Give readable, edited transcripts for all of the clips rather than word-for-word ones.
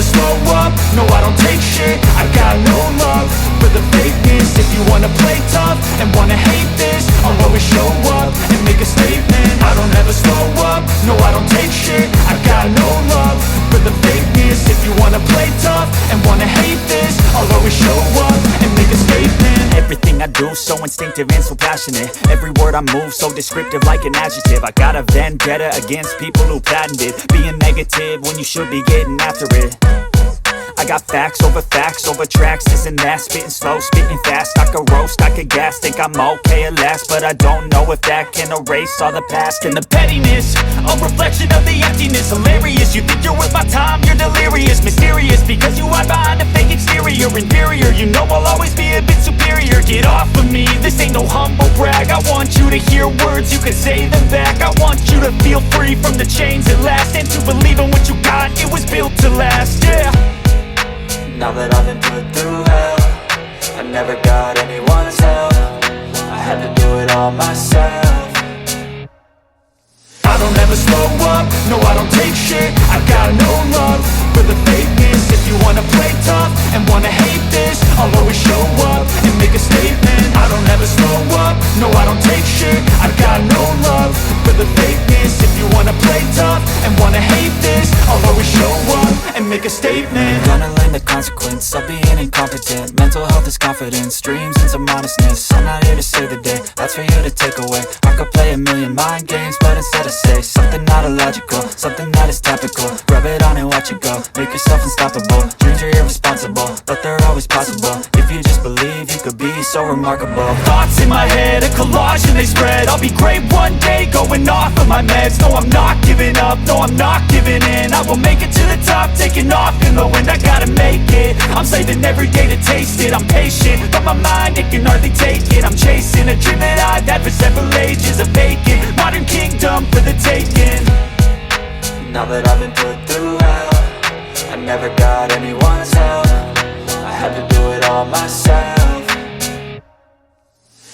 never slow up, no I don't take shit. I got no love for the fakeness. If you wanna play tough and wanna hate this, I'll always show up and make a statement. I don't ever slow up, no I don't take shit. I got no love for the fakeness. If you wanna play tough and wanna hate this, I'll always show up and make a statement. Everything I do so instinctive and so passionate. Every word I move so descriptive like an adjective. I got a vendetta against people who patented being negative when you should be getting after it. I got facts over tracks, this and that. Spitting slow, spitting fast, I could roast, I could gas. Think I'm okay at last, but I don't know if that can erase all the past. And the pettiness, a reflection of the emptiness. Hilarious, you think you're worth my time, you're delirious. Mysterious, because you hide behind a fake exterior. Inferior, you know I'll always be a bit superior. Get off of me, this ain't no humble brag. I want you to hear words, you can say them back. I want you to feel free from the chains at last, and to believe in what you got, it was built to last, yeah. Now that I've been put through hell, I never got anyone's help. I had to do it all myself. I don't ever slow up, no I don't take shit. I got no love for the fakeness. If you wanna play tough and wanna hate this, I'll always show up and make a statement. I don't ever slow up, no I don't take shit. I got no love for the fakeness. If you wanna play tough and wanna hate this, I'll always show up and make a statement. Gonna learn the consequence of being incompetent. Mental health is confidence, dreams and some modestness. I'm not here to save the day, that's for you to take away. I could play a million mind games, but instead I say something not illogical, something that is topical. Rub it on and watch it go, make yourself unstoppable. Dreams are irresponsible, but they're always possible. If you just believe, you could be so remarkable. Thoughts in my head, a collage and they spread. I'll be great one day, going off of my meds. No, I'm not giving up, no, I'm not giving in. I will make it to the top, taking off in the wind. I gotta make it, I'm saving every day to taste it. I'm patient, but my mind, it can hardly take it. I'm chasing a dream that I've had for several ages. A vacant, modern kingdom for the taking. Now that I've been put through hell, I never got anyone's help. I had to do it all myself.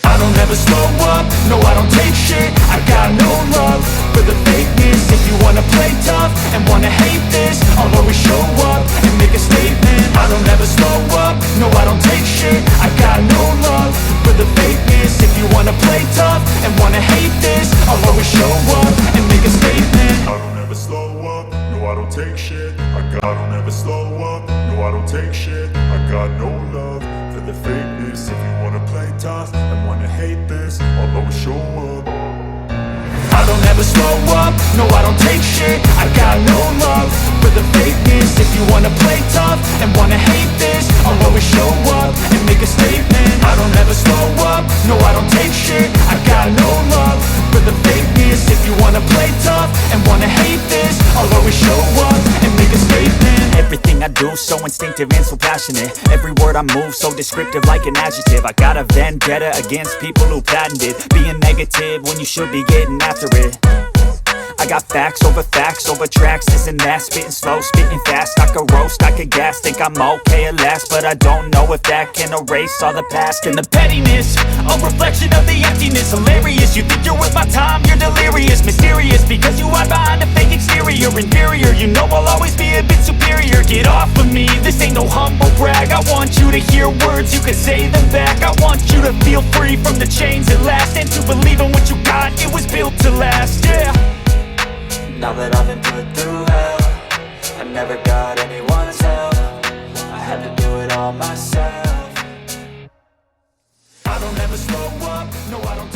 I don't ever slow up, no I don't take shit. I got no love for the fakeness. If you wanna play tough and wanna hate this, I'll always show up and make a statement. I don't ever slow up, no I don't take shit. I got no love for the fakeness. If you wanna play tough and wanna hate this, I'll always show up and make a statement. I don't ever slow up, no I don't take shit. I don't ever slow up, no I don't take shit. I got no love for the fakeness. If you wanna play tough and wanna hate this, I'll always show up. I don't ever slow up, no I don't take shit. I got no love for the fakeness. If you wanna play tough and wanna hate this, I'll always show up and make a statement. I don't ever slow up, no I don't take shit. I got no love for the fakeness. If you wanna play tough and wanna hate this, I'll always show up and make a statement. Everything I do so instinctive and so passionate. Every word I move so descriptive like an adjective. I got a vendetta against people who patented being negative when you should be getting after it. I got facts over tracks, this and that. Spitting slow, spitting fast, I could roast, I could gas. Think I'm okay at last, but I don't know if that can erase all the past. And the pettiness, a reflection of the emptiness. Hilarious, you think you're worth my time, you're delirious. Mysterious, because you hide behind a fake exterior. Inferior, you know I'll always be a bit superior. Get off of me, this ain't no humble brag. I want you to hear words, you can say them back. I want you to feel free from the chains at last, and to believe in what you got, it was built to last, yeah. Now that I've been put through hell, I never got anyone's help. I had to do it all myself. I don't ever slow up, no I don't